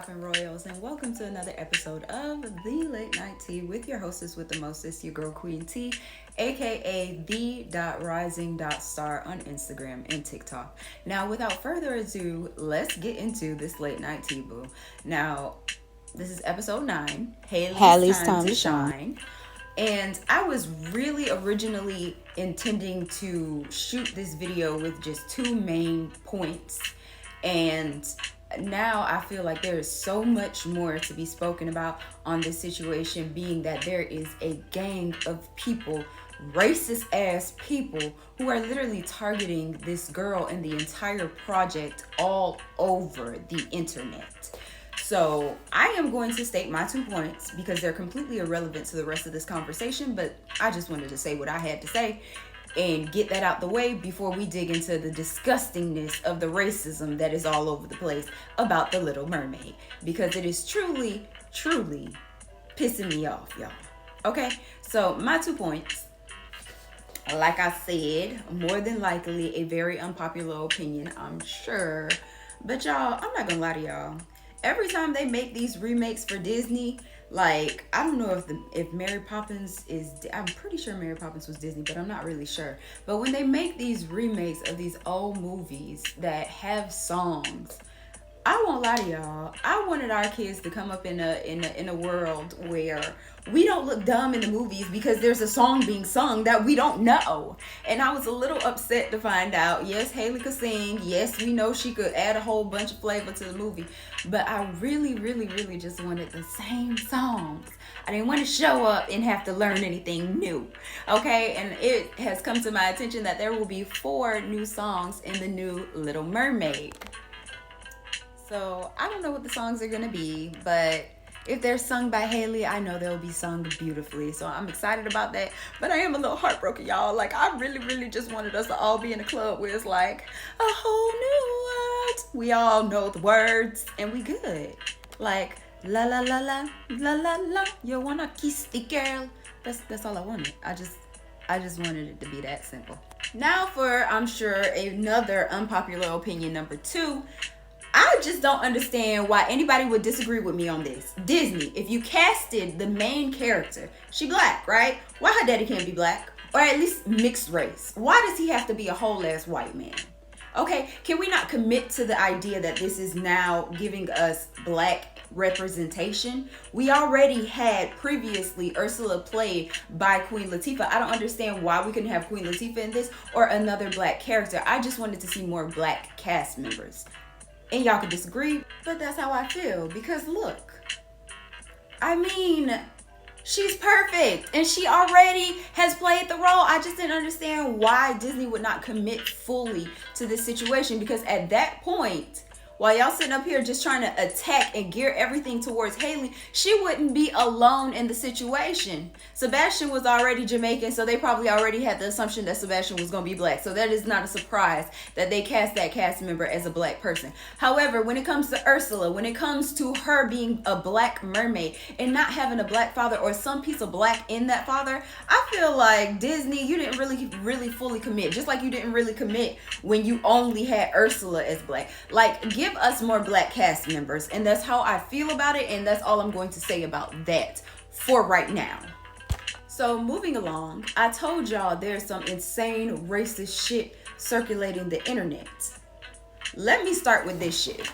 poppin' royals, and welcome to another episode of the Late Nite Tea with your hostess with the mostest, your girl Queen T, aka the.rising.star on Instagram and TikTok. Now, without further ado, let's get into this Late Nite Tea, boo. Now, this is episode 9, Halle's time to shine. And I was really originally intending to shoot this video with just two main points. And now I feel like there is so much more to be spoken about on this situation, being that there is a gang of people, racist ass people, who are literally targeting this girl and the entire project all over the internet. So I am going to state my 2 points because they're completely irrelevant to the rest of this conversation, but I just wanted to say what I had to say and get that out the way before we dig into the disgustingness of the racism that is all over the place about the Little Mermaid, because it is truly pissing me off, y'all. Okay, so my 2 points, like I said, more than likely a very unpopular opinion, I'm sure, but y'all, I'm not gonna lie to y'all. Every time they make these remakes for Disney, like, I don't know if Mary Poppins is, I'm pretty sure Mary Poppins was Disney, but I'm not really sure. But when they make these remakes of these old movies that have songs, I won't lie to y'all, I wanted our kids to come up in a world where we don't look dumb in the movies because there's a song being sung that we don't know. And I was a little upset to find out, yes, Halle could sing, yes, we know she could add a whole bunch of flavor to the movie, but I really just wanted the same songs. I didn't want to show up and have to learn anything new, okay? And it has come to my attention that there will be 4 new songs in the new Little Mermaid. So I don't know what the songs are gonna be, but if they're sung by Halle, I know they'll be sung beautifully. So I'm excited about that. But I am a little heartbroken, y'all. Like, I really just wanted us to all be in a club where it's like a whole new world. We all know the words and we good. Like, la la la la la la la, you wanna kiss the girl. That's all I wanted. I just wanted it to be that simple. Now for, I'm sure, another unpopular opinion, number 2. I just don't understand why anybody would disagree with me on this. Disney, if you casted the main character, she black, right? Why her daddy can't be black? Or at least mixed race? Why does he have to be a whole ass white man? Okay, can we not commit to the idea that this is now giving us black representation? We already had previously Ursula played by Queen Latifah. I don't understand why we couldn't have Queen Latifah in this or another black character. I just wanted to see more black cast members. And y'all could disagree, but that's how I feel. Because look, I mean, she's perfect and she already has played the role. I just didn't understand why Disney would not commit fully to this situation, because at that point, while y'all sitting up here just trying to attack and gear everything towards Halle, she wouldn't be alone in the situation. Sebastian was already Jamaican, so they probably already had the assumption that Sebastian was going to be black. So that is not a surprise that they cast that cast member as a black person. However, when it comes to Ursula, when it comes to her being a black mermaid and not having a black father or some piece of black in that father, I feel like Disney, you didn't really fully commit. Just like you didn't really commit when you only had Ursula as black. Like, give us more black cast members, and that's how I feel about it, and that's all I'm going to say about that for right now. So moving along, I told y'all there's some insane racist shit circulating the internet. Let me start with this shit.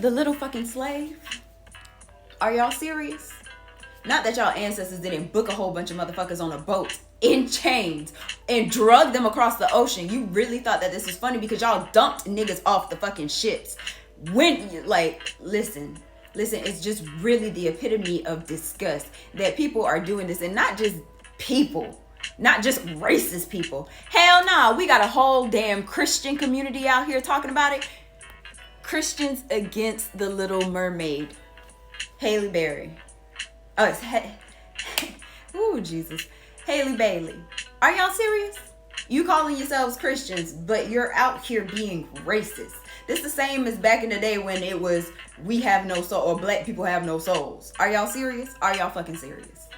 The little fucking slave? Are y'all serious? Not that y'all ancestors didn't book a whole bunch of motherfuckers on a boat in chains and drug them across the ocean. You really thought that this was funny because y'all dumped niggas off the fucking ships. When, like, listen, it's just really the epitome of disgust that people are doing this, and not just people, not just racist people. Hell no, we got a whole damn Christian community out here talking about it. Christians against the Little Mermaid. Halle Berry. Oh, it's ooh, Jesus. Halle Bailey. Are y'all serious? You calling yourselves Christians, but you're out here being racist. This the same as back in the day when it was we have no soul, or black people have no souls. Are y'all serious? Are y'all fucking serious?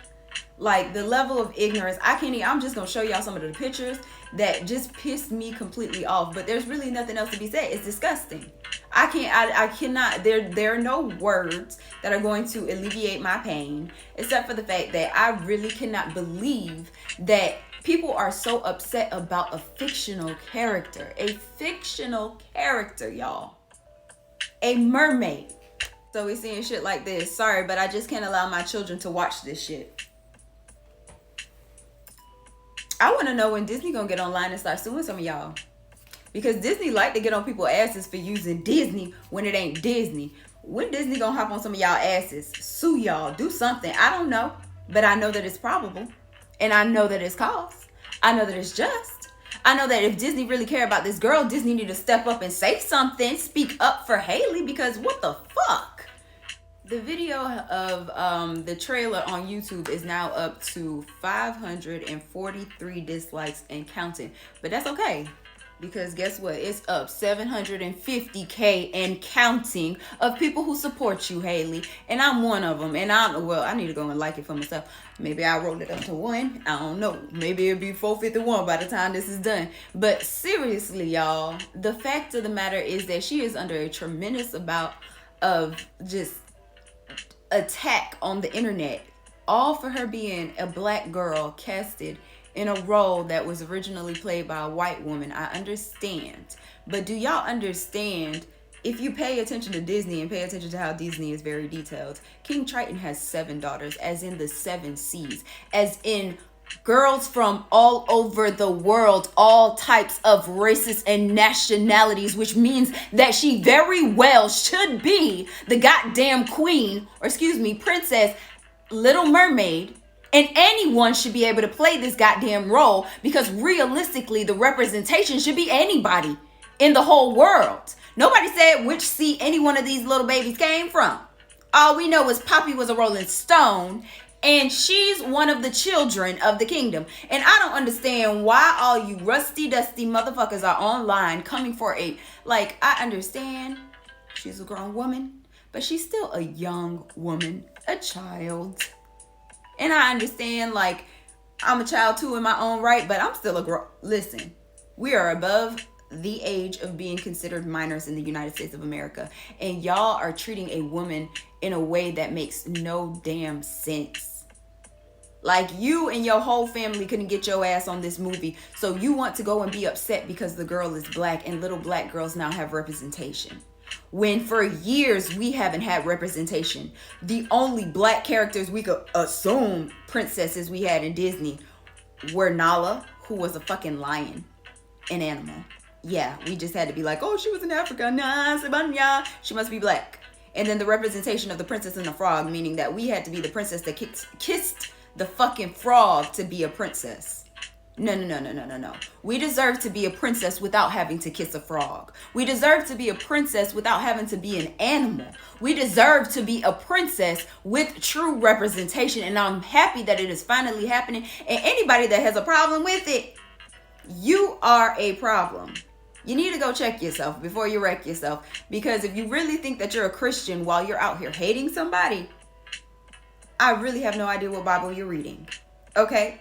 Like, the level of ignorance, I can't even, I'm just gonna show y'all some of the pictures that just pissed me completely off. But there's really nothing else to be said. It's disgusting. I cannot, there are no words that are going to alleviate my pain, except for the fact that I really cannot believe that people are so upset about a fictional character. A fictional character, y'all. A mermaid. So we seeing shit like this. Sorry, but I just can't allow my children to watch this shit. I want to know when Disney gonna get online and start suing some of y'all. Because Disney like to get on people's asses for using Disney when it ain't Disney. When Disney gonna hop on some of y'all asses? Sue y'all. Do something. I don't know. But I know that it's probable. And I know that it's cause. I know that it's just. I know that if Disney really care about this girl, Disney need to step up and say something. Speak up for Halle, because what the fuck? The video of the trailer on YouTube is now up to 543 dislikes and counting. But that's okay. Because guess what? It's up 750K and counting of people who support you, Halle. And I'm one of them. And I need to go and like it for myself. Maybe I rolled it up to 1. I don't know. Maybe it'll be 451 by the time this is done. But seriously, y'all, the fact of the matter is that she is under a tremendous amount of just attack on the internet, all for her being a black girl casted in a role that was originally played by a white woman. I understand, but do y'all understand, if you pay attention to Disney and pay attention to how Disney is very detailed, King Triton has 7 daughters, as in the 7 seas, as in girls from all over the world, all types of races and nationalities, which means that she very well should be the goddamn queen, or excuse me, princess, Little Mermaid. And anyone should be able to play this goddamn role, because realistically, the representation should be anybody in the whole world. Nobody said which sea any one of these little babies came from. All we know is Poppy was a Rolling Stone, and she's one of the children of the kingdom. And I don't understand why all you rusty, dusty motherfuckers are online coming for a... Like, I understand she's a grown woman, but she's still a young woman, a child. And I understand, like, I'm a child too in my own right, but I'm still a Listen, we are above the age of being considered minors in the United States of America. And y'all are treating a woman in a way that makes no damn sense. Like, you and your whole family couldn't get your ass on this movie, so you want to go and be upset because the girl is black and little black girls now have representation. When for years we haven't had representation. The only black characters we could assume princesses we had in Disney were Nala, who was a fucking lion, an animal. Yeah, we just had to be like, oh, she was in Africa. Nah, Sebanya. She must be black. And then the representation of the princess and the frog, meaning that we had to be the princess that kissed the fucking frog to be a princess. No. We deserve to be a princess without having to kiss a frog. We deserve to be a princess without having to be an animal. We deserve to be a princess with true representation. And I'm happy that it is finally happening. And anybody that has a problem with it, you are a problem. You need to go check yourself before you wreck yourself. Because if you really think that you're a Christian while you're out here hating somebody, I really have no idea what Bible you're reading. Okay?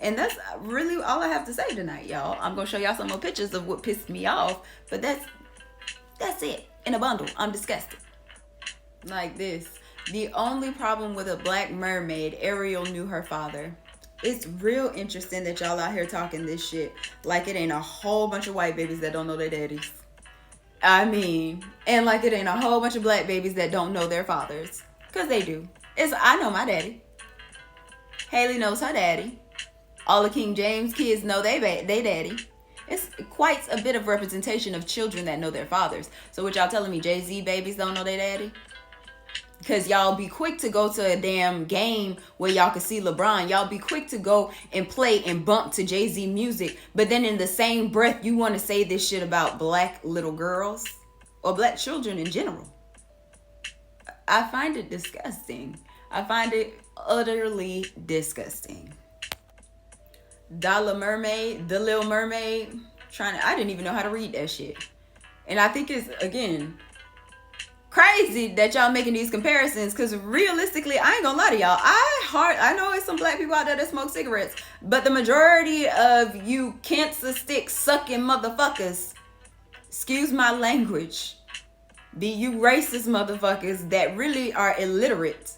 And that's really all I have to say tonight, y'all. I'm going to show y'all some more pictures of what pissed me off. But that's it. In a bundle. I'm disgusted. Like this. The only problem with a black mermaid, Ariel knew her father. It's real interesting that y'all out here talking this shit like it ain't a whole bunch of white babies that don't know their daddies. I mean, and like it ain't a whole bunch of black babies that don't know their fathers. Because they do. I know my daddy. Halle knows her daddy. All the King James kids know they daddy. It's quite a bit of representation of children that know their fathers. So what y'all telling me, Jay-Z babies don't know their daddy? Because y'all be quick to go to a damn game where y'all can see LeBron. Y'all be quick to go and play and bump to Jay-Z music. But then in the same breath, you want to say this shit about black little girls or black children in general. I find it disgusting. I find it utterly disgusting. The Little Mermaid, I didn't even know how to read that shit. And I think it's, again, crazy that y'all making these comparisons, because realistically, I ain't gonna lie to y'all, I know it's some black people out there that smoke cigarettes, but the majority of you cancer stick sucking motherfuckers, excuse my language, be you racist motherfuckers that really are illiterate.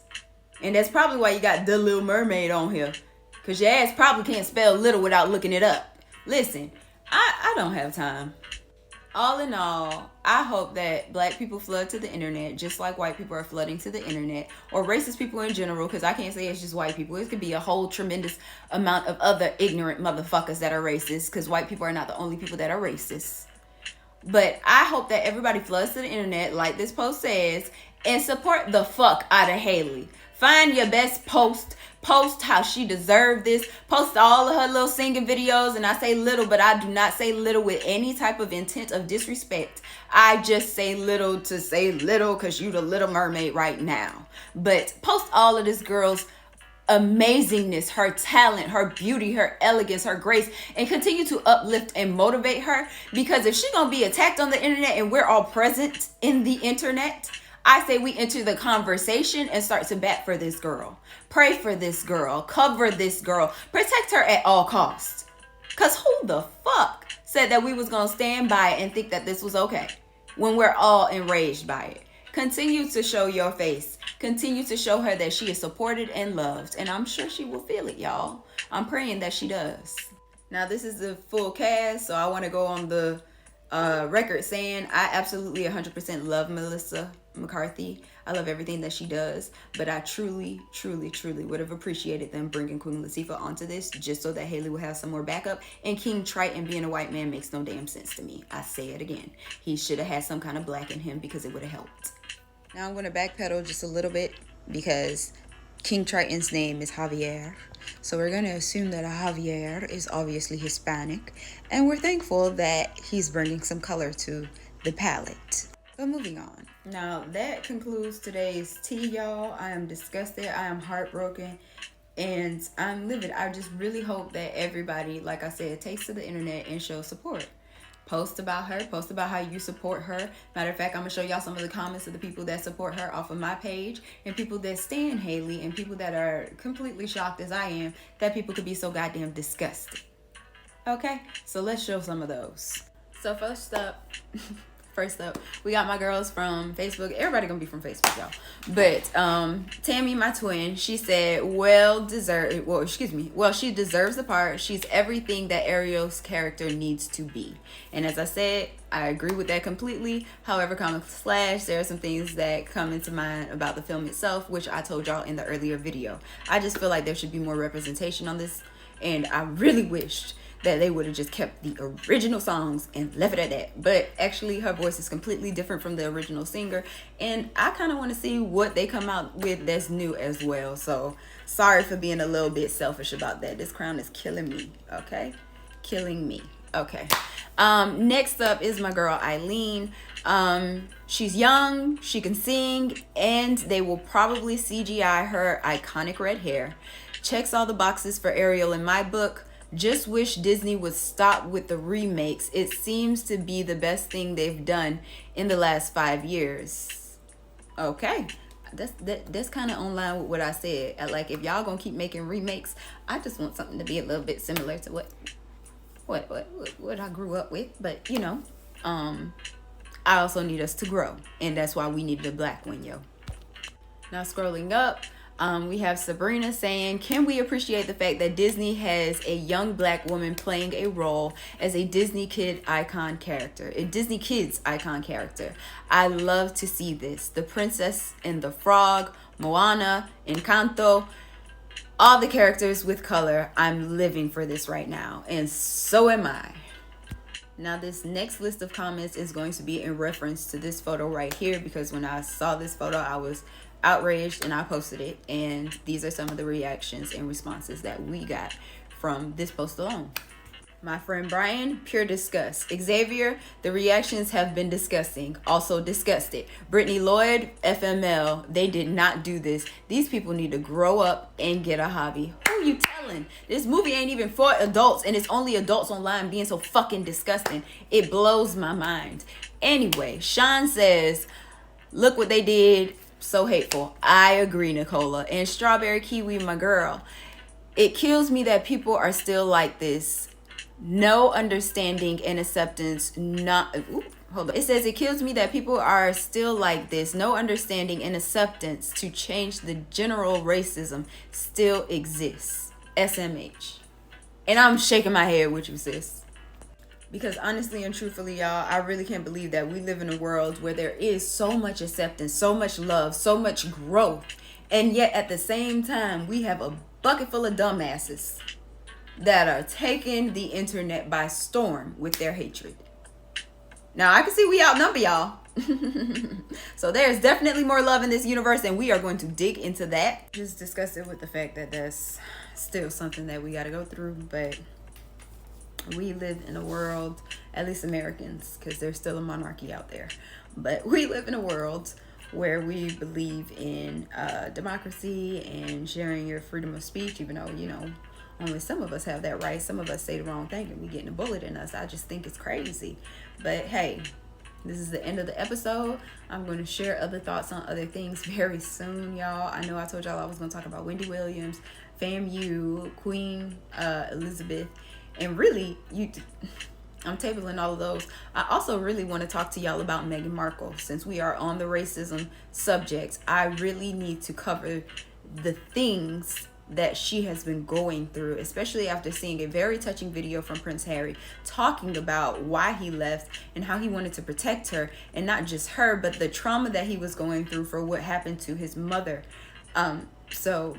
And that's probably why you got the Little Mermaid on here, because your ass probably can't spell little without looking it up. Listen, I don't have time. All in all, I hope that black people flood to the internet just like white people are flooding to the internet, or racist people in general, because I can't say it's just white people. It could be a whole tremendous amount of other ignorant motherfuckers that are racist, because white people are not the only people that are racist. But I hope that everybody floods to the internet like this post says, and support the fuck out of Halle. Find your best post how she deserved this, post all of her little singing videos. And I say little, but I do not say little with any type of intent of disrespect. I just say little to say little because you the Little Mermaid right now. But post all of this girl's amazingness, her talent, her beauty, her elegance, her grace, and continue to uplift and motivate her, because if she's gonna be attacked on the internet and we're all present in the internet, I say we enter the conversation and start to bat for this girl, pray for this girl, cover this girl, protect her at all costs. Because who the fuck said that we was gonna stand by and think that this was okay when we're all enraged by it? Continue to show your face. Continue to show her that she is supported and loved. And I'm sure she will feel it, y'all. I'm praying that she does. Now, this is the full cast, so I want to go on the record saying I absolutely 100% love Melissa McCarthy. I love everything that she does, but I truly would have appreciated them bringing Queen Latifah onto this just so that Halle would have some more backup. And King Triton being a white man makes no damn sense to me. I say it again. He should have had some kind of black in him because it would have helped. Now I'm going to backpedal just a little bit because King Triton's name is Javier. So we're going to assume that Javier is obviously Hispanic, and we're thankful that he's bringing some color to the palette. But moving on. Now that concludes today's tea, y'all. I am disgusted. I am heartbroken. And I'm livid. I just really hope that everybody, like I said, takes to the internet and shows support. Post about her. Post about how you support her. Matter of fact, I'm going to show y'all some of the comments of the people that support her off of my page, and people that stan Halle, and people that are completely shocked as I am that people could be so goddamn disgusted. Okay? So let's show some of those. So first up, we got my girls from Facebook. Everybody gonna be from Facebook, y'all. But Tammy, my twin, she said, she deserves the part. She's everything that Ariel's character needs to be. And as I said, I agree with that completely. However, there are some things that come into mind about the film itself, which I told y'all in the earlier video. I just feel like there should be more representation on this, and I really wished that they would have just kept the original songs and left it at that. But actually, her voice is completely different from the original singer, and I kind of want to see what they come out with that's new as well. So sorry for being a little bit selfish about that. This crown is killing me, okay? Killing me, okay. Next up is my girl Eileen. She's young, she can sing, and they will probably CGI her iconic red hair. Checks all the boxes for Ariel in my book. Just wish Disney would stop with the remakes. It seems to be the best thing they've done in the last 5 years. Okay, that's kind of on line with what I said. Like, if y'all gonna keep making remakes, I just want something to be a little bit similar to what I grew up with. But you know, I also need us to grow, and that's why we needed a black one, yo. Now scrolling up. We have Sabrina saying, can we appreciate the fact that Disney has a young black woman playing a role as a Disney Kids icon character? I love to see this. The Princess and the Frog, Moana, Encanto, all the characters with color. I'm living for this right now, and so am I. Now this next list of comments is going to be in reference to this photo right here, because when I saw this photo, I was outraged and I posted it, and these are some of the reactions and responses that we got from this post alone. My friend Brian, pure disgust. Xavier, the reactions have been disgusting. Also disgusted. Brittany Lloyd, FML, they did not do this. These people need to grow up and get a hobby. Who are you telling? This movie ain't even for adults, and it's only adults online being so fucking disgusting. It blows my mind. Anyway, Sean says, Look what they did. So hateful. I agree, Nicola. And Strawberry Kiwi, my girl. It kills me that people are still like this. No understanding and acceptance. Not. Ooh, hold on. It says it kills me that people are still like this. No understanding and acceptance to change the general racism still exists. SMH. And I'm shaking my head with you, sis. Because honestly and truthfully, y'all, I really can't believe that we live in a world where there is so much acceptance, so much love, so much growth. And yet at the same time, we have a bucket full of dumbasses that are taking the internet by storm with their hatred. Now, I can see we outnumber y'all. So there's definitely more love in this universe, and we are going to dig into that. Just disgusted with the fact that that's still something that we got to go through, but we live in a world, at least Americans, because there's still a monarchy out there, but we live in a world where we believe in democracy and sharing your freedom of speech, even though, you know, only some of us have that right. Some of us say the wrong thing and we getting a bullet in us. I just think it's crazy. But hey, this is the end of the episode. I'm going to share other thoughts on other things very soon, y'all. I know I told y'all I was going to talk about Wendy Williams, FAMU, Queen Elizabeth, and really, I'm tabling all of those. I also really want to talk to y'all about Meghan Markle. Since we are on the racism subject, I really need to cover the things that she has been going through, especially after seeing a very touching video from Prince Harry talking about why he left and how he wanted to protect her, and not just her, but the trauma that he was going through for what happened to his mother. So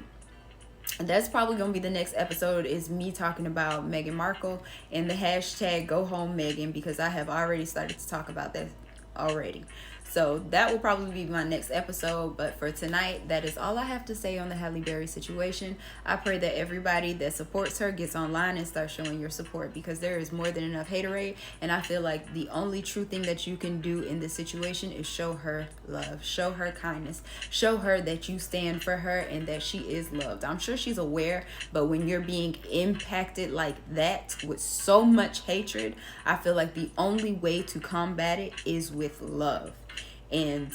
that's probably gonna be the next episode, is me talking about Meghan Markle and the hashtag Go Home Meghan, because I have already started to talk about that already. So that will probably be my next episode. But for tonight, that is all I have to say on the Halle Berry situation. I pray that everybody that supports her gets online and starts showing your support, because there is more than enough haterade. And I feel like the only true thing that you can do in this situation is show her love, show her kindness, show her that you stand for her and that she is loved. I'm sure she's aware, but when you're being impacted like that with so much hatred, I feel like the only way to combat it is with love. And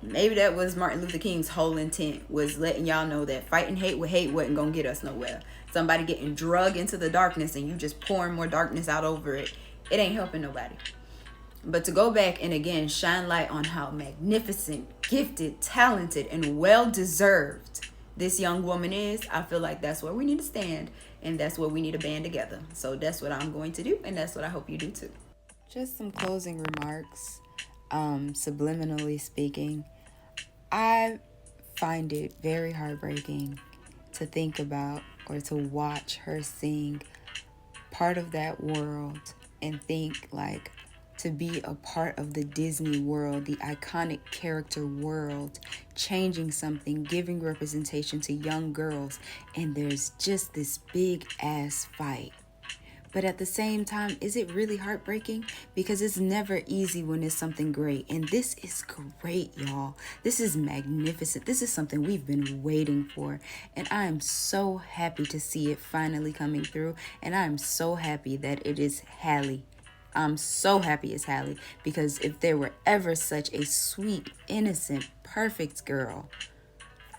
maybe that was Martin Luther King's whole intent, was letting y'all know that fighting hate with hate wasn't gonna get us nowhere. Somebody getting drugged into the darkness and you just pouring more darkness out over it, it ain't helping nobody. But to go back and again shine light on how magnificent, gifted, talented, and well-deserved this young woman is, I feel like that's where we need to stand, and that's where we need to band together. So that's what I'm going to do, and that's what I hope you do too. Just some closing remarks. Subliminally speaking, I find it very heartbreaking to think about or to watch her sing part of that world and think like, to be a part of the Disney world, the iconic character world, changing something, giving representation to young girls, and there's just this big ass fight. But at the same time, is it really heartbreaking? Because it's never easy when it's something great. And this is great, y'all. This is magnificent. This is something we've been waiting for. And I am so happy to see it finally coming through. And I am so happy that it is Halle. I'm so happy it's Halle. Because if there were ever such a sweet, innocent, perfect girl,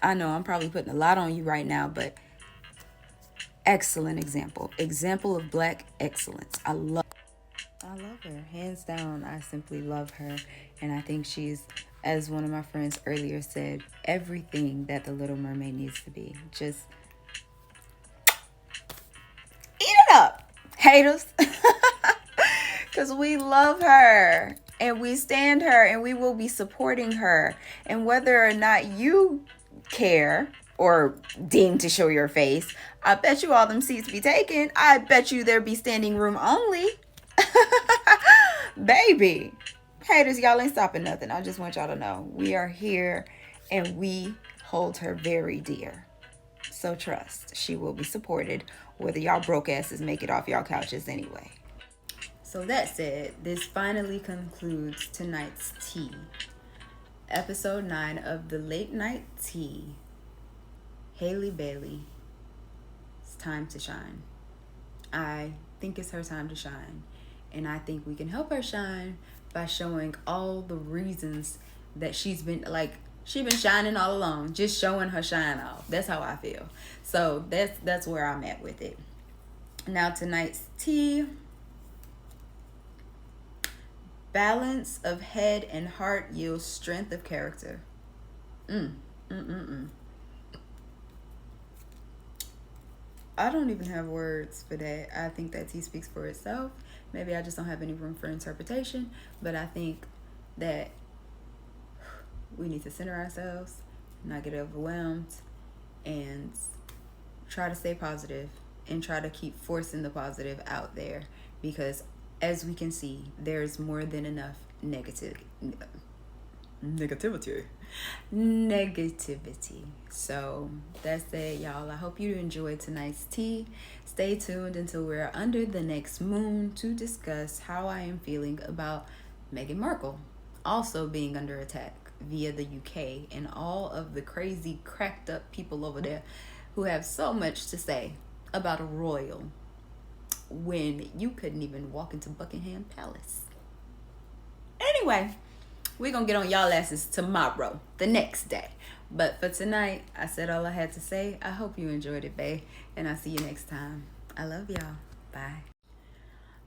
I know I'm probably putting a lot on you right now, but excellent example of Black excellence. I love her, hands down. I simply love her, and I think she's, as one of my friends earlier said, everything that the Little Mermaid needs to be. Just eat it up, haters, because we love her and we stand her and we will be supporting her. And whether or not you care or deem to show your face, I bet you all them seats be taken. I bet you there be standing room only. Baby. Haters, y'all ain't stopping nothing. I just want y'all to know we are here and we hold her very dear. So trust, she will be supported whether y'all broke asses make it off y'all couches anyway. So that said, this finally concludes tonight's tea. Episode 9 of the Late Nite Tea. Halle Bailey, it's time to shine. I think it's her time to shine. And I think we can help her shine by showing all the reasons that she's been shining all along, just showing her shine off. That's how I feel. So that's where I'm at with it. Now tonight's tea. Balance of head and heart yields strength of character. I don't even have words for that. I think that tea speaks for itself. Maybe I just don't have any room for interpretation, but I think that we need to center ourselves, not get overwhelmed, and try to stay positive and try to keep forcing the positive out there, because as we can see, there's more than enough negativity. So that's it, y'all. I hope you enjoyed tonight's tea. Stay tuned until we're under the next moon to discuss how I am feeling about Meghan Markle also being under attack via the UK and all of the crazy cracked up people over there who have so much to say about a royal when you couldn't even walk into Buckingham Palace. Anyway, we're gonna get on y'all asses tomorrow, the next day. But for tonight, I said all I had to say. I hope you enjoyed it, babe, and I'll see you next time. I love y'all. Bye.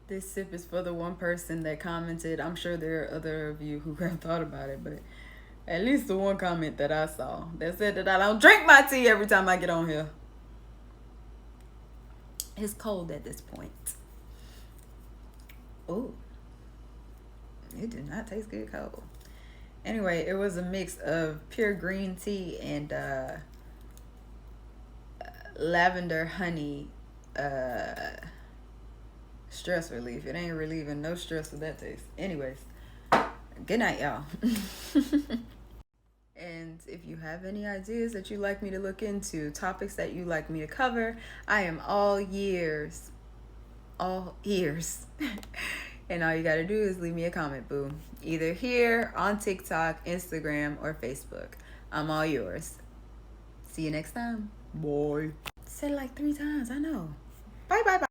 This sip is for the one person that commented. I'm sure there are other of you who have thought about it, but at least the one comment that I saw that said that I don't drink my tea every time I get on here. It's cold at this point. Oh, it did not taste good cold. Anyway, it was a mix of pure green tea and lavender honey stress relief. It ain't relieving no stress with that taste. Anyways, good night, y'all. And if you have any ideas that you'd like me to look into, topics that you'd like me to cover, I am all ears. All ears. And all you gotta do is leave me a comment, boo. Either here, on TikTok, Instagram, or Facebook. I'm all yours. See you next time. Bye. Said it like 3 times, I know. Bye, bye, bye.